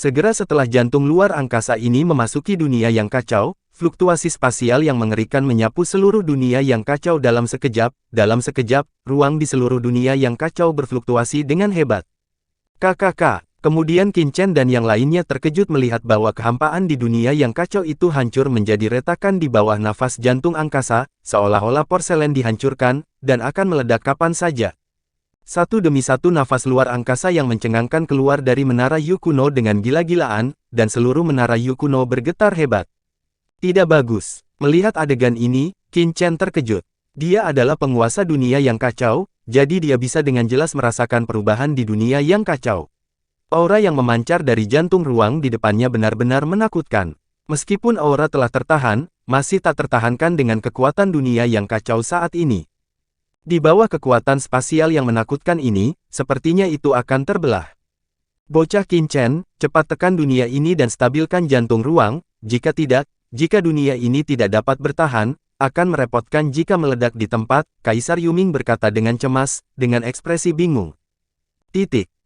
Segera setelah jantung luar angkasa ini memasuki dunia yang kacau, fluktuasi spasial yang mengerikan menyapu seluruh dunia yang kacau dalam sekejap. Dalam sekejap, ruang di seluruh dunia yang kacau berfluktuasi dengan hebat. KKK. Kemudian Qin Chen dan yang lainnya terkejut melihat bahwa kehampaan di dunia yang kacau itu hancur menjadi retakan di bawah nafas jantung angkasa, seolah-olah porselen dihancurkan, dan akan meledak kapan saja. Satu demi satu nafas luar angkasa yang mencengangkan keluar dari menara Yu kuno dengan gila-gilaan, dan seluruh menara Yu kuno bergetar hebat. Tidak bagus. Melihat adegan ini, Qin Chen terkejut. Dia adalah penguasa dunia yang kacau, jadi dia bisa dengan jelas merasakan perubahan di dunia yang kacau. Aura yang memancar dari jantung ruang di depannya benar-benar menakutkan. Meskipun aura telah tertahan, masih tak tertahankan dengan kekuatan dunia yang kacau saat ini. Di bawah kekuatan spasial yang menakutkan ini, sepertinya itu akan terbelah. Bocah Qin Chen, cepat tekan dunia ini dan stabilkan jantung ruang, jika tidak, jika dunia ini tidak dapat bertahan, akan merepotkan jika meledak di tempat, Kaisar Yuming berkata dengan cemas, dengan ekspresi bingung.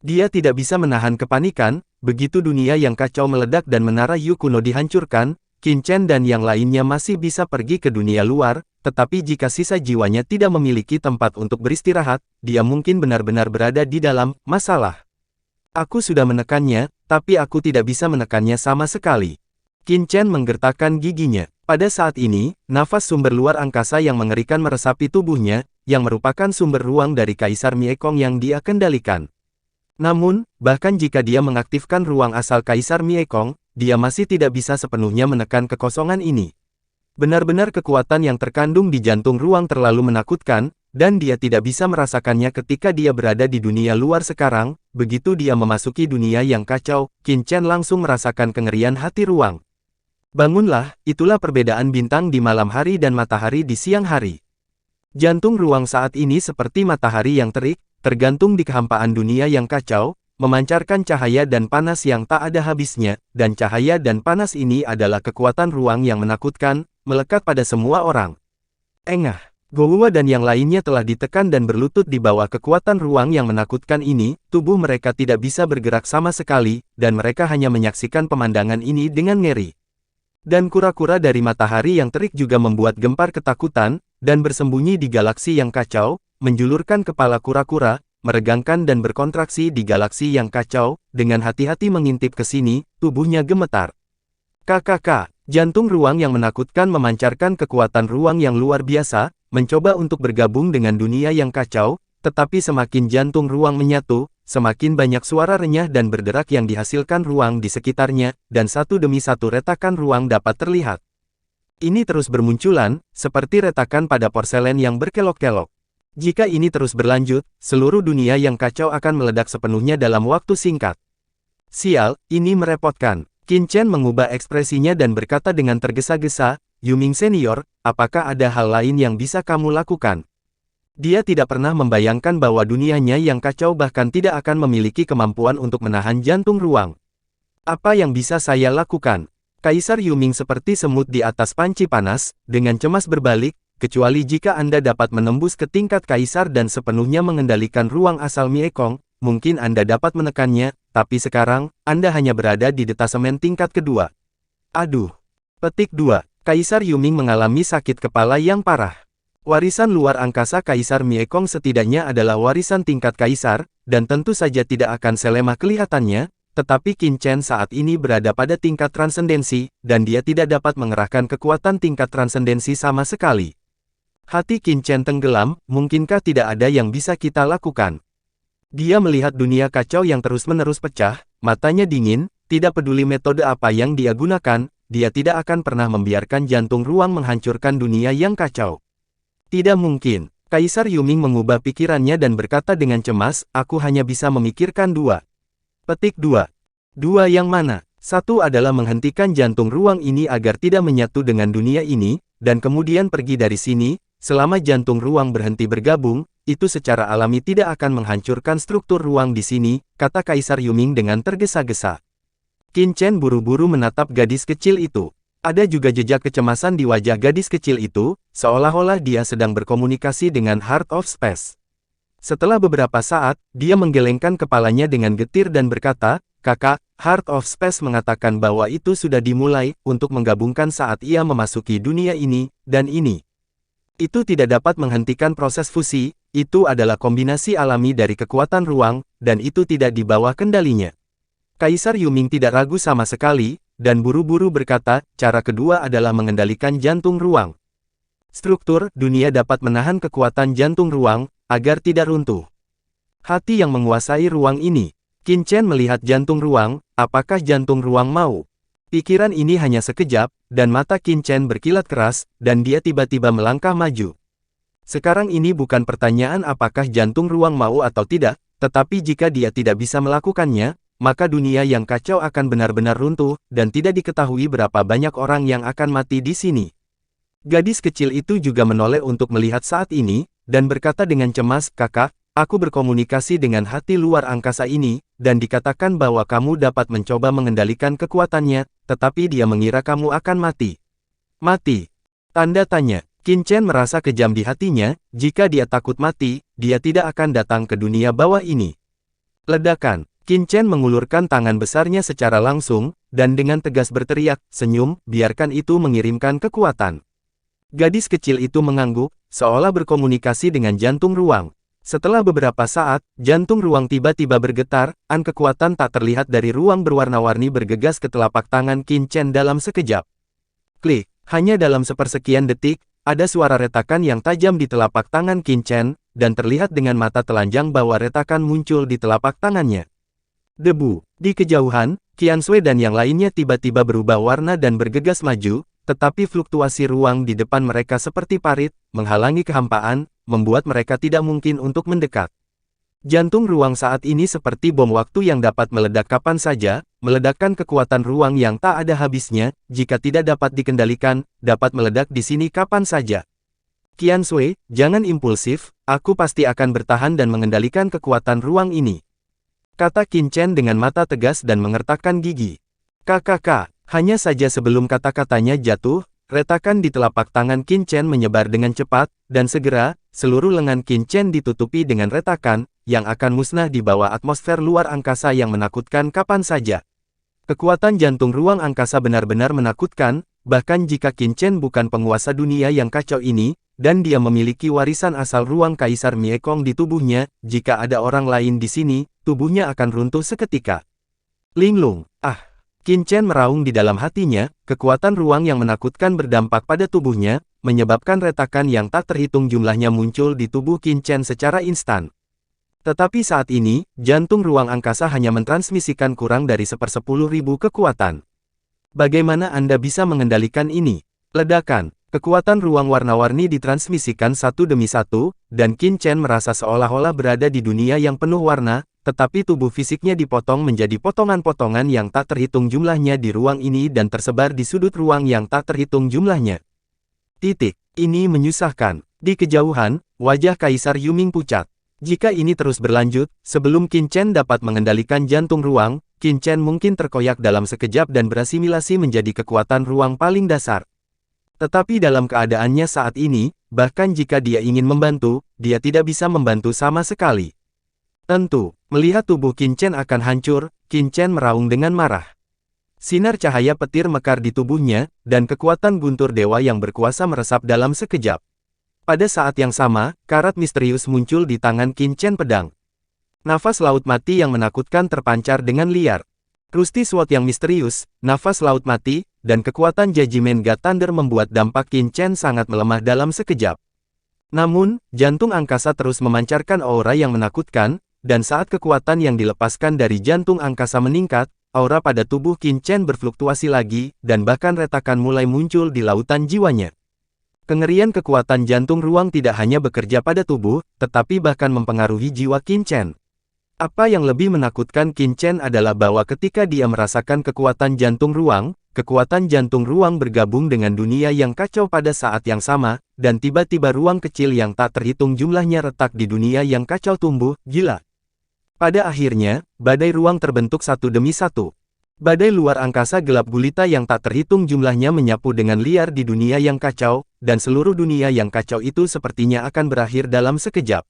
Dia tidak bisa menahan kepanikan, begitu dunia yang kacau meledak dan menara Yu kuno dihancurkan, Qin Chen dan yang lainnya masih bisa pergi ke dunia luar, tetapi jika sisa jiwanya tidak memiliki tempat untuk beristirahat, dia mungkin benar-benar berada di dalam masalah. Aku sudah menekannya, tapi aku tidak bisa menekannya sama sekali. Qin Chen menggertakkan giginya. Pada saat ini, nafas sumber luar angkasa yang mengerikan meresapi tubuhnya, yang merupakan sumber ruang dari Kaisar Miekong yang dia kendalikan. Namun, bahkan jika dia mengaktifkan ruang asal Kaisar Miekong, dia masih tidak bisa sepenuhnya menekan kekosongan ini. Benar-benar kekuatan yang terkandung di jantung ruang terlalu menakutkan, dan dia tidak bisa merasakannya ketika dia berada di dunia luar sekarang. Begitu dia memasuki dunia yang kacau, Qin Chen langsung merasakan kengerian hati ruang. Bangunlah, itulah perbedaan bintang di malam hari dan matahari di siang hari. Jantung ruang saat ini seperti matahari yang terik, tergantung di kehampaan dunia yang kacau, memancarkan cahaya dan panas yang tak ada habisnya, dan cahaya dan panas ini adalah kekuatan ruang yang menakutkan, melekat pada semua orang. Engah, Gouwa dan yang lainnya telah ditekan dan berlutut di bawah kekuatan ruang yang menakutkan ini, tubuh mereka tidak bisa bergerak sama sekali, dan mereka hanya menyaksikan pemandangan ini dengan ngeri. Dan kura-kura dari matahari yang terik juga membuat gempar ketakutan, dan bersembunyi di galaksi yang kacau, menjulurkan kepala kura-kura, meregangkan dan berkontraksi di galaksi yang kacau, dengan hati-hati mengintip ke sini, tubuhnya gemetar. KKK, jantung ruang yang menakutkan memancarkan kekuatan ruang yang luar biasa, mencoba untuk bergabung dengan dunia yang kacau, tetapi semakin jantung ruang menyatu, semakin banyak suara renyah dan berderak yang dihasilkan ruang di sekitarnya, dan satu demi satu retakan ruang dapat terlihat. Ini terus bermunculan, seperti retakan pada porselen yang berkelok-kelok. Jika ini terus berlanjut, seluruh dunia yang kacau akan meledak sepenuhnya dalam waktu singkat. Sial, ini merepotkan. Qin Chen mengubah ekspresinya dan berkata dengan tergesa-gesa, Yuming Senior, apakah ada hal lain yang bisa kamu lakukan? Dia tidak pernah membayangkan bahwa dunianya yang kacau bahkan tidak akan memiliki kemampuan untuk menahan jantung ruang. Apa yang bisa saya lakukan? Kaisar Yuming seperti semut di atas panci panas, dengan cemas berbalik, kecuali jika Anda dapat menembus ke tingkat Kaisar dan sepenuhnya mengendalikan ruang asal Miekong, mungkin Anda dapat menekannya, tapi sekarang, Anda hanya berada di detasemen tingkat kedua. Aduh. Petik 2. Kaisar Yuming mengalami sakit kepala yang parah. Warisan luar angkasa Kaisar Miekong setidaknya adalah warisan tingkat Kaisar, dan tentu saja tidak akan selemah kelihatannya, tetapi Qin Chen saat ini berada pada tingkat transendensi, dan dia tidak dapat mengerahkan kekuatan tingkat transendensi sama sekali. Hati Qin Chen tenggelam, mungkinkah tidak ada yang bisa kita lakukan? Dia melihat dunia kacau yang terus-menerus pecah, matanya dingin, tidak peduli metode apa yang dia gunakan, dia tidak akan pernah membiarkan jantung ruang menghancurkan dunia yang kacau. Tidak mungkin. Kaisar Yuming mengubah pikirannya dan berkata dengan cemas, aku hanya bisa memikirkan dua. Petik 2. Dua yang mana? Satu adalah menghentikan jantung ruang ini agar tidak menyatu dengan dunia ini, dan kemudian pergi dari sini. Selama jantung ruang berhenti bergabung, itu secara alami tidak akan menghancurkan struktur ruang di sini, kata Kaisar Yuming dengan tergesa-gesa. Qin Chen buru-buru menatap gadis kecil itu. Ada juga jejak kecemasan di wajah gadis kecil itu, seolah-olah dia sedang berkomunikasi dengan Heart of Space. Setelah beberapa saat, dia menggelengkan kepalanya dengan getir dan berkata, "Kakak, Heart of Space mengatakan bahwa itu sudah dimulai untuk menggabungkan saat ia memasuki dunia ini, dan ini. Itu tidak dapat menghentikan proses fusi, itu adalah kombinasi alami dari kekuatan ruang, dan itu tidak di bawah kendalinya." Kaisar Yuming tidak ragu sama sekali, dan buru-buru berkata, "Cara kedua adalah mengendalikan jantung ruang. Struktur dunia dapat menahan kekuatan jantung ruang, agar tidak runtuh." Hati yang menguasai ruang ini. Qin Chen melihat jantung ruang, apakah jantung ruang mau? Pikiran ini hanya sekejap, dan mata Qin Chen berkilat keras, dan dia tiba-tiba melangkah maju. Sekarang ini bukan pertanyaan apakah jantung ruang mau atau tidak, tetapi jika dia tidak bisa melakukannya, maka dunia yang kacau akan benar-benar runtuh, dan tidak diketahui berapa banyak orang yang akan mati di sini. Gadis kecil itu juga menoleh untuk melihat saat ini, dan berkata dengan cemas, "Kakak, aku berkomunikasi dengan hati luar angkasa ini, dan dikatakan bahwa kamu dapat mencoba mengendalikan kekuatannya, tetapi dia mengira kamu akan mati." "Mati?" Tanda tanya. Qin Chen merasa kejam di hatinya, jika dia takut mati, dia tidak akan datang ke dunia bawah ini. Ledakan. Qin Chen mengulurkan tangan besarnya secara langsung, dan dengan tegas berteriak, "Senyum, biarkan itu mengirimkan kekuatan." Gadis kecil itu mengangguk, seolah berkomunikasi dengan jantung ruang. Setelah beberapa saat, jantung ruang tiba-tiba bergetar, kekuatan tak terlihat dari ruang berwarna-warni bergegas ke telapak tangan Qin Chen dalam sekejap. Klik, hanya dalam sepersekian detik, ada suara retakan yang tajam di telapak tangan Qin Chen, dan terlihat dengan mata telanjang bahwa retakan muncul di telapak tangannya. Debu. Di kejauhan, Qiansui dan yang lainnya tiba-tiba berubah warna dan bergegas maju, tetapi fluktuasi ruang di depan mereka seperti parit, menghalangi kehampaan, membuat mereka tidak mungkin untuk mendekat. Jantung ruang saat ini seperti bom waktu yang dapat meledak kapan saja, meledakkan kekuatan ruang yang tak ada habisnya, jika tidak dapat dikendalikan, dapat meledak di sini kapan saja. Qiansui, jangan impulsif, aku pasti akan bertahan dan mengendalikan kekuatan ruang ini. Kata Qin Chen dengan mata tegas dan mengertakkan gigi. "Kakak." Hanya saja sebelum kata-katanya jatuh, retakan di telapak tangan Qin Chen menyebar dengan cepat, dan segera, seluruh lengan Qin Chen ditutupi dengan retakan, yang akan musnah di bawah atmosfer luar angkasa yang menakutkan kapan saja. Kekuatan jantung ruang angkasa benar-benar menakutkan, bahkan jika Qin Chen bukan penguasa dunia yang kacau ini, dan dia memiliki warisan asal ruang Kaisar Miekong di tubuhnya, jika ada orang lain di sini, tubuhnya akan runtuh seketika. Linglung, Qin Chen meraung di dalam hatinya, kekuatan ruang yang menakutkan berdampak pada tubuhnya, menyebabkan retakan yang tak terhitung jumlahnya muncul di tubuh Qin Chen secara instan. Tetapi saat ini, jantung ruang angkasa hanya mentransmisikan kurang dari 1/10.000 kekuatan. Bagaimana Anda bisa mengendalikan ini? Ledakan. Kekuatan ruang warna-warni ditransmisikan satu demi satu, dan Qin Chen merasa seolah-olah berada di dunia yang penuh warna, tetapi tubuh fisiknya dipotong menjadi potongan-potongan yang tak terhitung jumlahnya di ruang ini dan tersebar di sudut ruang yang tak terhitung jumlahnya. Ini menyusahkan. Di kejauhan, wajah Kaisar Yuming pucat. Jika ini terus berlanjut, sebelum Qin Chen dapat mengendalikan jantung ruang, Qin Chen mungkin terkoyak dalam sekejap dan berasimilasi menjadi kekuatan ruang paling dasar. Tetapi dalam keadaannya saat ini, bahkan jika dia ingin membantu, dia tidak bisa membantu sama sekali. Tentu, melihat tubuh Qin Chen akan hancur, Qin Chen meraung dengan marah. Sinar cahaya petir mekar di tubuhnya, dan kekuatan guntur dewa yang berkuasa meresap dalam sekejap. Pada saat yang sama, karat misterius muncul di tangan Qin Chen pedang. Nafas laut mati yang menakutkan terpancar dengan liar. Rusty Sword yang misterius, nafas laut mati, dan kekuatan Judgment God Thunder membuat dampak Qin Chen sangat melemah dalam sekejap. Namun, jantung angkasa terus memancarkan aura yang menakutkan, dan saat kekuatan yang dilepaskan dari jantung angkasa meningkat, aura pada tubuh Qin Chen berfluktuasi lagi, dan bahkan retakan mulai muncul di lautan jiwanya. Kengerian kekuatan jantung ruang tidak hanya bekerja pada tubuh, tetapi bahkan mempengaruhi jiwa Qin Chen. Apa yang lebih menakutkan Qin Chen adalah bahwa ketika dia merasakan kekuatan jantung ruang bergabung dengan dunia yang kacau pada saat yang sama, dan tiba-tiba ruang kecil yang tak terhitung jumlahnya retak di dunia yang kacau tumbuh, gila. Pada akhirnya, badai ruang terbentuk satu demi satu. Badai luar angkasa gelap gulita yang tak terhitung jumlahnya menyapu dengan liar di dunia yang kacau, dan seluruh dunia yang kacau itu sepertinya akan berakhir dalam sekejap.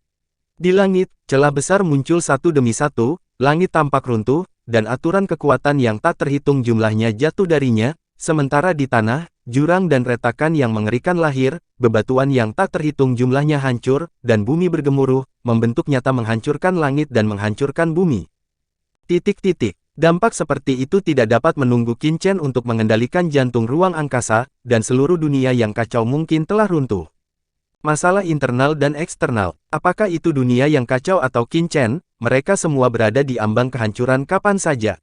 Di langit, celah besar muncul satu demi satu, langit tampak runtuh, dan aturan kekuatan yang tak terhitung jumlahnya jatuh darinya, sementara di tanah, jurang dan retakan yang mengerikan lahir, bebatuan yang tak terhitung jumlahnya hancur, dan bumi bergemuruh, membentuk nyata menghancurkan langit dan menghancurkan bumi. Dampak seperti itu tidak dapat menunggu Qin Chen untuk mengendalikan jantung ruang angkasa, dan seluruh dunia yang kacau mungkin telah runtuh. Masalah internal dan eksternal, apakah itu dunia yang kacau atau Qin Chen, mereka semua berada di ambang kehancuran kapan saja.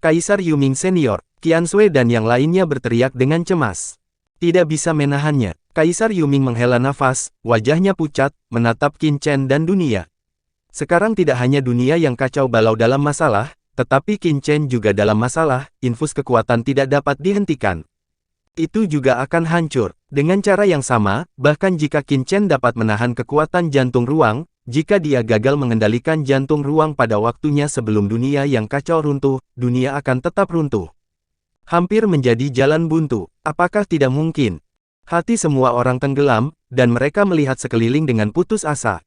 Kaisar Yuming Senior, Qian Sui dan yang lainnya berteriak dengan cemas. Tidak bisa menahannya, Kaisar Yuming menghela nafas, wajahnya pucat, menatap Qin Chen dan dunia. Sekarang tidak hanya dunia yang kacau balau dalam masalah, tetapi Qin Chen juga dalam masalah, infus kekuatan tidak dapat dihentikan. Itu juga akan hancur. Dengan cara yang sama, bahkan jika Qin Chen dapat menahan kekuatan jantung ruang, jika dia gagal mengendalikan jantung ruang pada waktunya sebelum dunia yang kacau runtuh, dunia akan tetap runtuh. Hampir menjadi jalan buntu. Apakah tidak mungkin? Hati semua orang tenggelam, dan mereka melihat sekeliling dengan putus asa.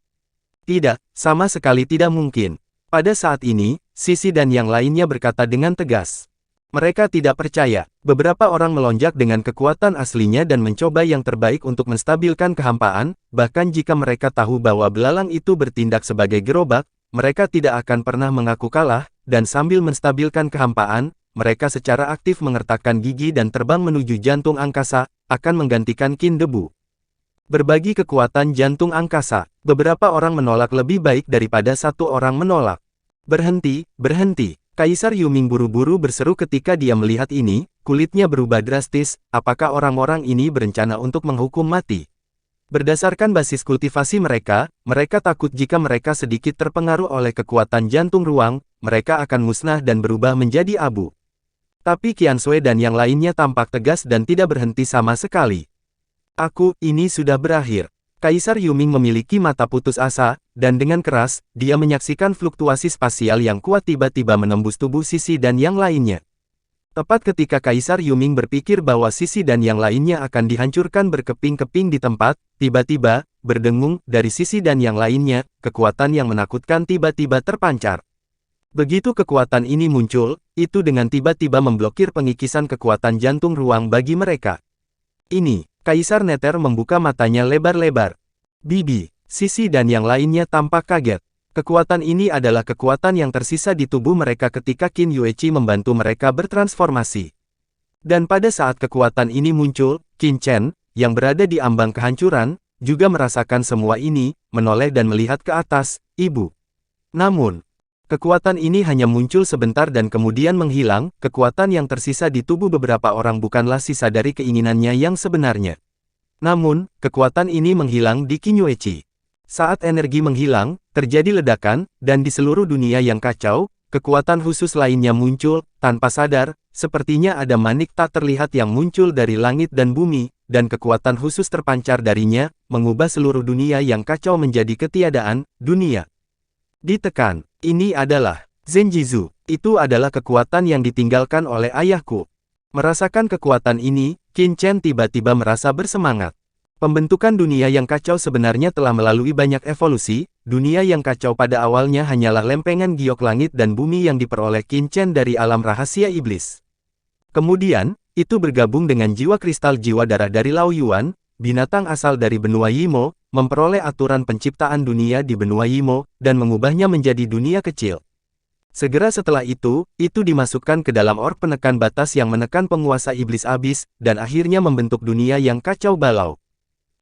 Tidak, sama sekali tidak mungkin. Pada saat ini, Sisi dan yang lainnya berkata dengan tegas. Mereka tidak percaya. Beberapa orang melonjak dengan kekuatan aslinya dan mencoba yang terbaik untuk menstabilkan kehampaan, bahkan jika mereka tahu bahwa belalang itu bertindak sebagai gerobak, mereka tidak akan pernah mengaku kalah, dan sambil menstabilkan kehampaan, mereka secara aktif mengertakkan gigi dan terbang menuju jantung angkasa, akan menggantikan Qin debu. Berbagi kekuatan jantung angkasa, beberapa orang menolak lebih baik daripada satu orang menolak. Berhenti, berhenti. Kaisar Yuming buru-buru berseru ketika dia melihat ini, kulitnya berubah drastis, apakah orang-orang ini berencana untuk menghukum mati? Berdasarkan basis kultivasi mereka, mereka takut jika mereka sedikit terpengaruh oleh kekuatan jantung ruang, mereka akan musnah dan berubah menjadi abu. Tapi Qian Sui dan yang lainnya tampak tegas dan tidak berhenti sama sekali. Ini sudah berakhir. Kaisar Yuming memiliki mata putus asa, dan dengan keras, dia menyaksikan fluktuasi spasial yang kuat tiba-tiba menembus tubuh Sisi dan yang lainnya. Tepat ketika Kaisar Yuming berpikir bahwa Sisi dan yang lainnya akan dihancurkan berkeping-keping di tempat, tiba-tiba, berdengung, dari Sisi dan yang lainnya, kekuatan yang menakutkan tiba-tiba terpancar. Begitu kekuatan ini muncul, itu dengan tiba-tiba memblokir pengikisan kekuatan jantung ruang bagi mereka. Kaisar Nether membuka matanya lebar-lebar. Bibi, Sisi dan yang lainnya tampak kaget. Kekuatan ini adalah kekuatan yang tersisa di tubuh mereka ketika Qin Yueqi membantu mereka bertransformasi. Dan pada saat kekuatan ini muncul, Qin Chen, yang berada di ambang kehancuran, juga merasakan semua ini, menoleh dan melihat ke atas, Ibu. Namun, kekuatan ini hanya muncul sebentar dan kemudian menghilang, kekuatan yang tersisa di tubuh beberapa orang bukanlah sisa dari keinginannya yang sebenarnya. Namun, kekuatan ini menghilang di Qin Yueqi. Saat energi menghilang, terjadi ledakan, dan di seluruh dunia yang kacau, kekuatan khusus lainnya muncul, tanpa sadar, sepertinya ada manik tak terlihat yang muncul dari langit dan bumi, dan kekuatan khusus terpancar darinya, mengubah seluruh dunia yang kacau menjadi ketiadaan, dunia. Ditekan. Ini adalah Zenjizu. Itu adalah kekuatan yang ditinggalkan oleh ayahku. Merasakan kekuatan ini, Qin Chen tiba-tiba merasa bersemangat. Pembentukan dunia yang kacau sebenarnya telah melalui banyak evolusi. Dunia yang kacau pada awalnya hanyalah lempengan giok langit dan bumi yang diperoleh Qin Chen dari alam rahasia iblis. Kemudian, itu bergabung dengan jiwa kristal jiwa darah dari Lao Yuan, binatang asal dari benua Yimo, memperoleh aturan penciptaan dunia di benua Yimo, dan mengubahnya menjadi dunia kecil. Segera setelah itu dimasukkan ke dalam orb penekan batas yang menekan penguasa iblis abis, dan akhirnya membentuk dunia yang kacau balau.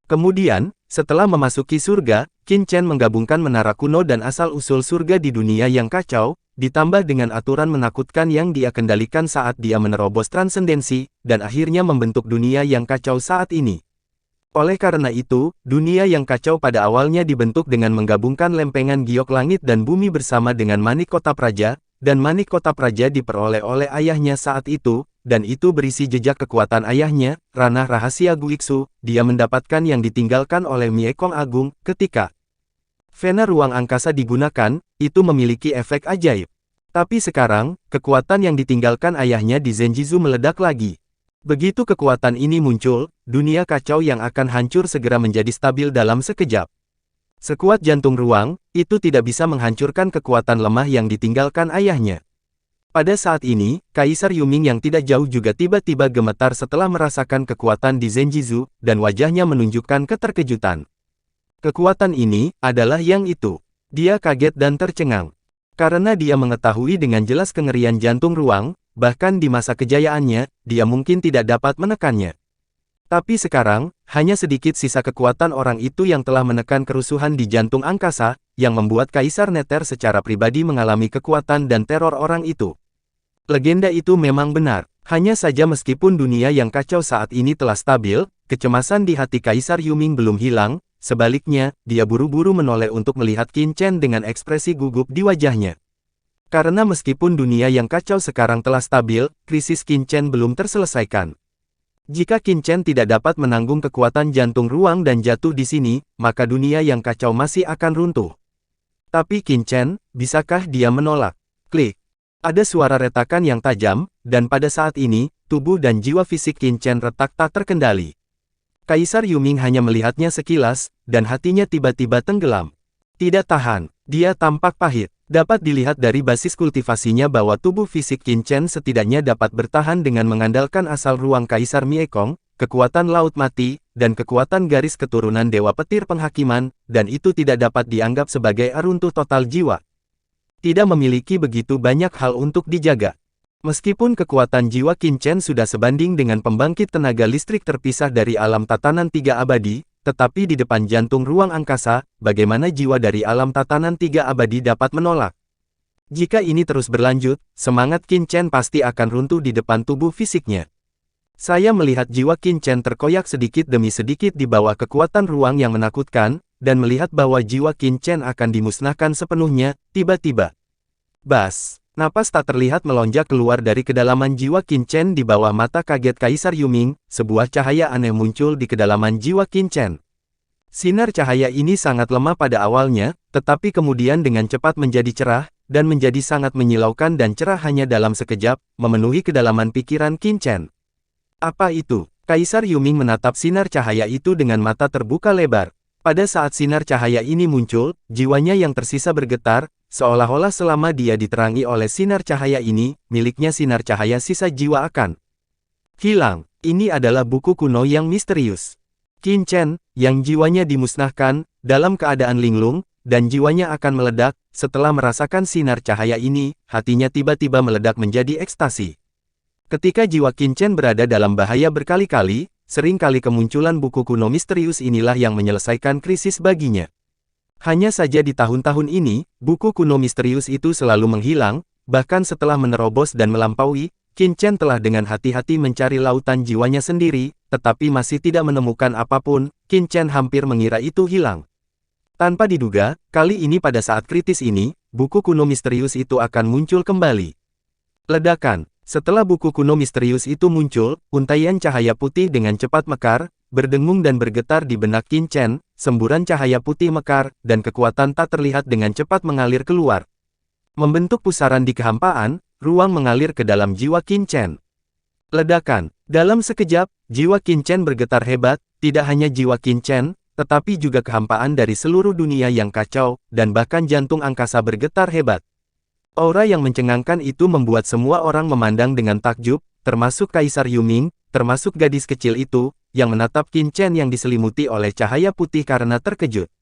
Kemudian, setelah memasuki surga, Qin Chen menggabungkan menara kuno dan asal-usul surga di dunia yang kacau, ditambah dengan aturan menakutkan yang dia kendalikan saat dia menerobos transendensi, dan akhirnya membentuk dunia yang kacau saat ini. Oleh karena itu, dunia yang kacau pada awalnya dibentuk dengan menggabungkan lempengan giok langit dan bumi bersama dengan manik kota praja, dan manik kota praja diperoleh oleh ayahnya saat itu, dan itu berisi jejak kekuatan ayahnya, ranah rahasia Guiksu, dia mendapatkan yang ditinggalkan oleh Miekong Agung, ketika Vena ruang angkasa digunakan, itu memiliki efek ajaib. Tapi sekarang, kekuatan yang ditinggalkan ayahnya di Zenjizu meledak lagi. Begitu kekuatan ini muncul, dunia kacau yang akan hancur segera menjadi stabil dalam sekejap. Sekuat jantung ruang, itu tidak bisa menghancurkan kekuatan lemah yang ditinggalkan ayahnya. Pada saat ini, Kaisar Yuming yang tidak jauh juga tiba-tiba gemetar setelah merasakan kekuatan di Zenjizu, dan wajahnya menunjukkan keterkejutan. Kekuatan ini adalah yang itu. Dia kaget dan tercengang. Karena dia mengetahui dengan jelas kengerian jantung ruang, bahkan di masa kejayaannya, dia mungkin tidak dapat menekannya. Tapi sekarang, hanya sedikit sisa kekuatan orang itu yang telah menekan kerusuhan di jantung angkasa, yang membuat Kaisar Nether secara pribadi mengalami kekuatan dan teror orang itu. Legenda itu memang benar. Hanya saja meskipun dunia yang kacau saat ini telah stabil, kecemasan di hati Kaisar Yuming belum hilang. Sebaliknya, dia buru-buru menoleh untuk melihat Qin Chen dengan ekspresi gugup di wajahnya. Karena meskipun dunia yang kacau sekarang telah stabil, krisis Qin Chen belum terselesaikan. Jika Qin Chen tidak dapat menanggung kekuatan jantung ruang dan jatuh di sini, maka dunia yang kacau masih akan runtuh. Tapi Qin Chen, bisakah dia menolak? Klik. Ada suara retakan yang tajam, dan pada saat ini, tubuh dan jiwa fisik Qin Chen retak tak terkendali. Kaisar Yuming hanya melihatnya sekilas, dan hatinya tiba-tiba tenggelam. Tidak tahan, dia tampak pahit. Dapat dilihat dari basis kultivasinya bahwa tubuh fisik Qin Chen setidaknya dapat bertahan dengan mengandalkan asal ruang Kaisar Miekong, kekuatan Laut Mati, dan kekuatan garis keturunan Dewa Petir Penghakiman, dan itu tidak dapat dianggap sebagai runtuh total jiwa. Tidak memiliki begitu banyak hal untuk dijaga. Meskipun kekuatan jiwa Qin Chen sudah sebanding dengan pembangkit tenaga listrik terpisah dari alam tatanan tiga abadi, tetapi di depan jantung ruang angkasa, bagaimana jiwa dari alam tatanan tiga abadi dapat menolak? Jika ini terus berlanjut, semangat Qin Chen pasti akan runtuh di depan tubuh fisiknya. Saya melihat jiwa Qin Chen terkoyak sedikit demi sedikit di bawah kekuatan ruang yang menakutkan, dan melihat bahwa jiwa Qin Chen akan dimusnahkan sepenuhnya, tiba-tiba. Bas! Napas tak terlihat melonjak keluar dari kedalaman jiwa Qin Chen di bawah mata kaget Kaisar Yuming, sebuah cahaya aneh muncul di kedalaman jiwa Qin Chen. Sinar cahaya ini sangat lemah pada awalnya, tetapi kemudian dengan cepat menjadi cerah, dan menjadi sangat menyilaukan dan cerah hanya dalam sekejap, memenuhi kedalaman pikiran Qin Chen. Apa itu? Kaisar Yuming menatap sinar cahaya itu dengan mata terbuka lebar. Pada saat sinar cahaya ini muncul, jiwanya yang tersisa bergetar, seolah-olah selama dia diterangi oleh sinar cahaya ini, miliknya sinar cahaya sisa jiwa akan hilang. Ini adalah buku kuno yang misterius. Qin Chen, yang jiwanya dimusnahkan, dalam keadaan linglung, dan jiwanya akan meledak, setelah merasakan sinar cahaya ini, hatinya tiba-tiba meledak menjadi ekstasi. Ketika jiwa Qin Chen berada dalam bahaya berkali-kali, seringkali kemunculan buku kuno misterius inilah yang menyelesaikan krisis baginya. Hanya saja di tahun-tahun ini, buku kuno misterius itu selalu menghilang, bahkan setelah menerobos dan melampaui, Qin Chen telah dengan hati-hati mencari lautan jiwanya sendiri, tetapi masih tidak menemukan apapun. Qin Chen hampir mengira itu hilang. Tanpa diduga, kali ini pada saat kritis ini, buku kuno misterius itu akan muncul kembali. Ledakan. Setelah buku kuno misterius itu muncul, untaian cahaya putih dengan cepat mekar, berdengung dan bergetar di benak Qin Chen, semburan cahaya putih mekar, dan kekuatan tak terlihat dengan cepat mengalir keluar. Membentuk pusaran di kehampaan, ruang mengalir ke dalam jiwa Qin Chen. Ledakan. Dalam sekejap, jiwa Qin Chen bergetar hebat, tidak hanya jiwa Qin Chen, tetapi juga kehampaan dari seluruh dunia yang kacau, dan bahkan jantung angkasa bergetar hebat. Aura yang mencengangkan itu membuat semua orang memandang dengan takjub, termasuk Kaisar Yuming, termasuk gadis kecil itu, yang menatap Qin Chen yang diselimuti oleh cahaya putih karena terkejut.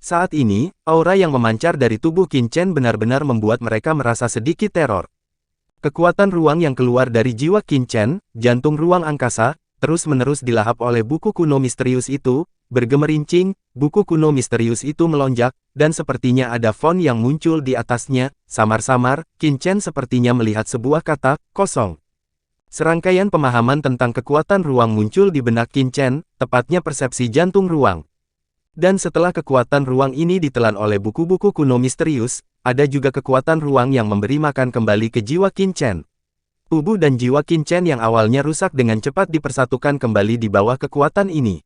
Saat ini, aura yang memancar dari tubuh Qin Chen benar-benar membuat mereka merasa sedikit teror. Kekuatan ruang yang keluar dari jiwa Qin Chen, jantung ruang angkasa, terus-menerus dilahap oleh buku kuno misterius itu. Bergemerincing, buku kuno misterius itu melonjak, dan sepertinya ada font yang muncul di atasnya. Samar-samar, Qin Chen sepertinya melihat sebuah kata, kosong. Serangkaian pemahaman tentang kekuatan ruang muncul di benak Qin Chen, tepatnya persepsi jantung ruang. Dan setelah kekuatan ruang ini ditelan oleh buku-buku kuno misterius, ada juga kekuatan ruang yang memberi makan kembali ke jiwa Qin Chen. Tubuh dan jiwa Qin Chen yang awalnya rusak dengan cepat dipersatukan kembali di bawah kekuatan ini.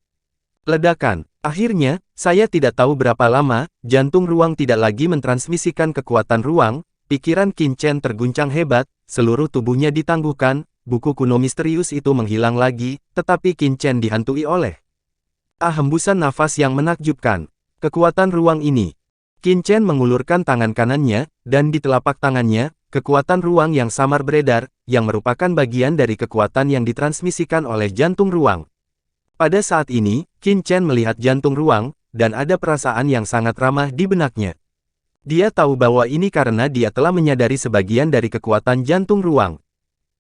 Ledakan. Akhirnya, saya tidak tahu berapa lama, jantung ruang tidak lagi mentransmisikan kekuatan ruang, pikiran Qin Chen terguncang hebat, seluruh tubuhnya ditangguhkan, buku kuno misterius itu menghilang lagi, tetapi Qin Chen dihantui oleh hembusan nafas yang menakjubkan. Kekuatan ruang ini. Qin Chen mengulurkan tangan kanannya, dan di telapak tangannya, kekuatan ruang yang samar beredar, yang merupakan bagian dari kekuatan yang ditransmisikan oleh jantung ruang. Pada saat ini, Qin Chen melihat jantung ruang, dan ada perasaan yang sangat ramah di benaknya. Dia tahu bahwa ini karena dia telah menyadari sebagian dari kekuatan jantung ruang.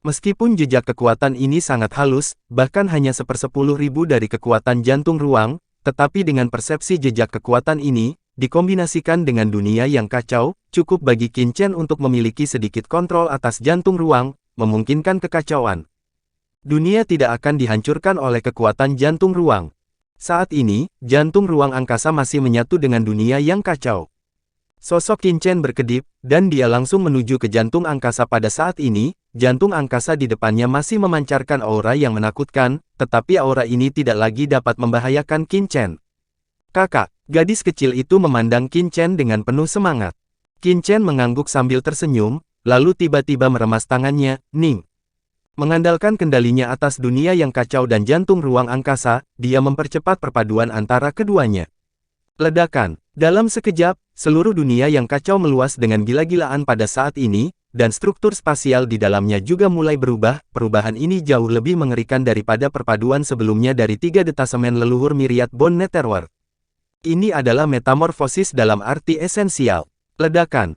Meskipun jejak kekuatan ini sangat halus, bahkan hanya 1/10.000 dari kekuatan jantung ruang, tetapi dengan persepsi jejak kekuatan ini, dikombinasikan dengan dunia yang kacau, cukup bagi Qin Chen untuk memiliki sedikit kontrol atas jantung ruang, memungkinkan kekacauan. Dunia tidak akan dihancurkan oleh kekuatan jantung ruang. Saat ini, jantung ruang angkasa masih menyatu dengan dunia yang kacau. Sosok Qin Chen berkedip, dan dia langsung menuju ke jantung angkasa. Pada saat ini, jantung angkasa di depannya masih memancarkan aura yang menakutkan, tetapi aura ini tidak lagi dapat membahayakan Qin Chen. Kakak, gadis kecil itu memandang Qin Chen dengan penuh semangat. Qin Chen mengangguk sambil tersenyum, lalu tiba-tiba meremas tangannya, Ning. Mengandalkan kendalinya atas dunia yang kacau dan jantung ruang angkasa, dia mempercepat perpaduan antara keduanya. Ledakan. Dalam sekejap, seluruh dunia yang kacau meluas dengan gila-gilaan pada saat ini, dan struktur spasial di dalamnya juga mulai berubah. Perubahan ini jauh lebih mengerikan daripada perpaduan sebelumnya dari 3 detasemen leluhur Myriad Bone Netherworld. Ini adalah metamorfosis dalam arti esensial. Ledakan.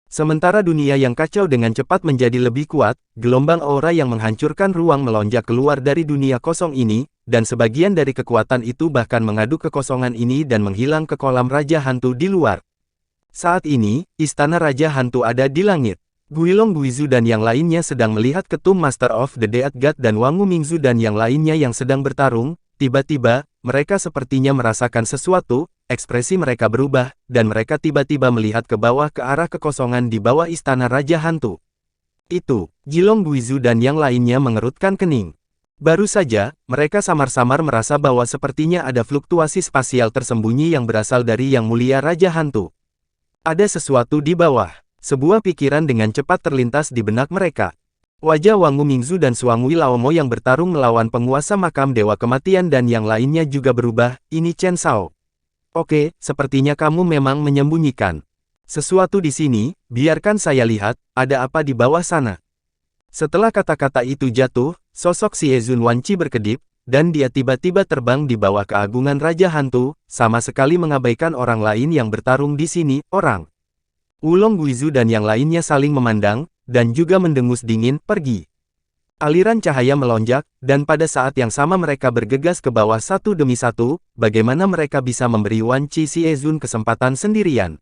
Sementara dunia yang kacau dengan cepat menjadi lebih kuat, gelombang aura yang menghancurkan ruang melonjak keluar dari dunia kosong ini, dan sebagian dari kekuatan itu bahkan mengadu kekosongan ini dan menghilang ke kolam Raja Hantu di luar. Saat ini, Istana Raja Hantu ada di langit. Guilong Guizu dan yang lainnya sedang melihat ketum Master of the Death God dan Wangu Mingzu dan yang lainnya yang sedang bertarung. Tiba-tiba, mereka sepertinya merasakan sesuatu, ekspresi mereka berubah, dan mereka tiba-tiba melihat ke bawah ke arah kekosongan di bawah Istana Raja Hantu. Itu, Guilong Guizu dan yang lainnya mengerutkan kening. Baru saja, mereka samar-samar merasa bahwa sepertinya ada fluktuasi spasial tersembunyi yang berasal dari Yang Mulia Raja Hantu. Ada sesuatu di bawah. Sebuah pikiran dengan cepat terlintas di benak mereka. Wajah Wangu Mingzu dan Suangwi Laomo yang bertarung melawan penguasa makam Dewa Kematian dan yang lainnya juga berubah. Ini Chen Shao. Oke, sepertinya kamu memang menyembunyikan sesuatu di sini. Biarkan saya lihat, ada apa di bawah sana. Setelah kata-kata itu jatuh, sosok Xie Zun Wanci berkedip, dan dia tiba-tiba terbang di bawah keagungan Raja Hantu, sama sekali mengabaikan orang lain yang bertarung di sini. Orang Wulong Guizu dan yang lainnya saling memandang, dan juga mendengus dingin, pergi. Aliran cahaya melonjak, dan pada saat yang sama mereka bergegas ke bawah satu demi satu. Bagaimana mereka bisa memberi Wanci Xie Zun kesempatan sendirian?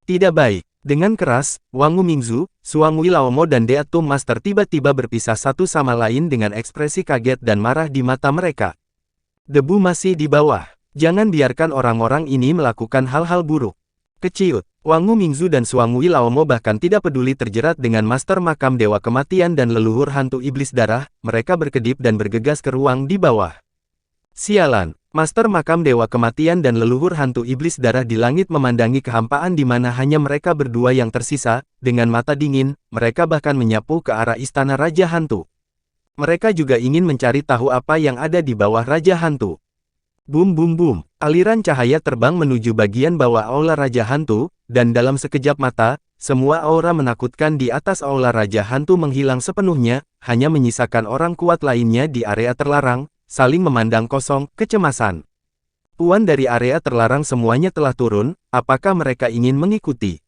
Tidak baik. Dengan keras, Wangu Mingzu, Suangwi Laomo dan Deatum Master tiba-tiba berpisah satu sama lain dengan ekspresi kaget dan marah di mata mereka. Debu masih di bawah. Jangan biarkan orang-orang ini melakukan hal-hal buruk. Keciut. Wangu Mingzu dan Suangwi Laomo bahkan tidak peduli terjerat dengan Master Makam Dewa Kematian dan leluhur hantu iblis darah, mereka berkedip dan bergegas ke ruang di bawah. Sialan. Master Makam Dewa Kematian dan leluhur hantu iblis darah di langit memandangi kehampaan di mana hanya mereka berdua yang tersisa. Dengan mata dingin, mereka bahkan menyapu ke arah Istana Raja Hantu. Mereka juga ingin mencari tahu apa yang ada di bawah Raja Hantu. Bum bum bum. Aliran cahaya terbang menuju bagian bawah Aula Raja Hantu, dan dalam sekejap mata, semua aura menakutkan di atas Aula Raja Hantu menghilang sepenuhnya, hanya menyisakan orang kuat lainnya di area terlarang. Saling memandang kosong, kecemasan. Puan dari area terlarang semuanya telah turun, apakah mereka ingin mengikuti?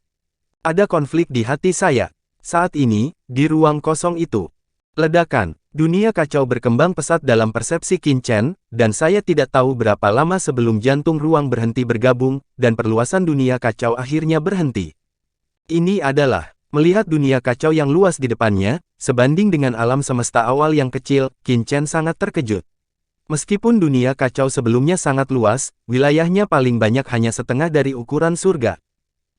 Ada konflik di hati saya. Saat ini, di ruang kosong itu. Ledakan. Dunia kacau berkembang pesat dalam persepsi Qin Chen, dan saya tidak tahu berapa lama sebelum jantung ruang berhenti bergabung, dan perluasan dunia kacau akhirnya berhenti. Ini adalah, melihat dunia kacau yang luas di depannya, sebanding dengan alam semesta awal yang kecil, Qin Chen sangat terkejut. Meskipun dunia kacau sebelumnya sangat luas, wilayahnya paling banyak hanya setengah dari ukuran surga.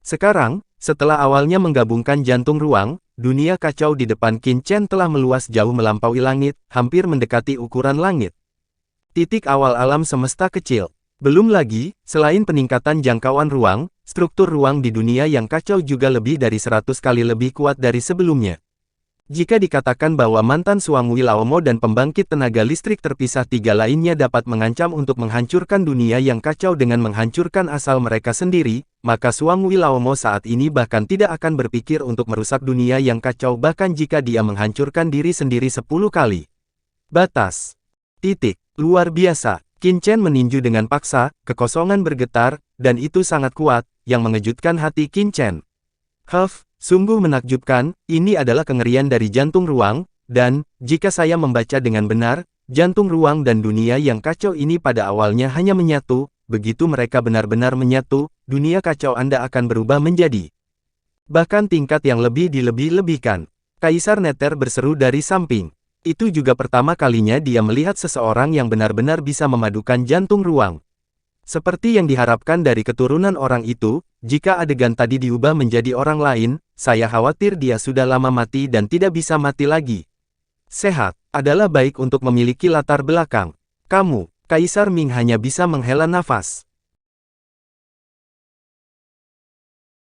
Sekarang, setelah awalnya menggabungkan jantung ruang, dunia kacau di depan Qin Chen telah meluas jauh melampaui langit, hampir mendekati ukuran langit. Titik awal alam semesta kecil. Belum lagi, selain peningkatan jangkauan ruang, struktur ruang di dunia yang kacau juga lebih dari 100 kali lebih kuat dari sebelumnya. Jika dikatakan bahwa mantan Suangwi Laomo dan pembangkit tenaga listrik terpisah tiga lainnya dapat mengancam untuk menghancurkan dunia yang kacau dengan menghancurkan asal mereka sendiri, maka Suangwi Laomo saat ini bahkan tidak akan berpikir untuk merusak dunia yang kacau bahkan jika dia menghancurkan diri sendiri 10 kali. Batas. Titik. Luar biasa. Qin Chen meninju dengan paksa, kekosongan bergetar, dan itu sangat kuat, yang mengejutkan hati Qin Chen. Huff. Sungguh menakjubkan, ini adalah kengerian dari jantung ruang, dan, jika saya membaca dengan benar, jantung ruang dan dunia yang kacau ini pada awalnya hanya menyatu, begitu mereka benar-benar menyatu, dunia kacau Anda akan berubah menjadi bahkan tingkat yang lebih dilebih-lebihkan. Kaisar Nether berseru dari samping. Itu juga pertama kalinya dia melihat seseorang yang benar-benar bisa memadukan jantung ruang. Seperti yang diharapkan dari keturunan orang itu, jika adegan tadi diubah menjadi orang lain, saya khawatir dia sudah lama mati dan tidak bisa mati lagi. Sehat, adalah baik untuk memiliki latar belakang. Kamu, Kaisar Ming hanya bisa menghela nafas.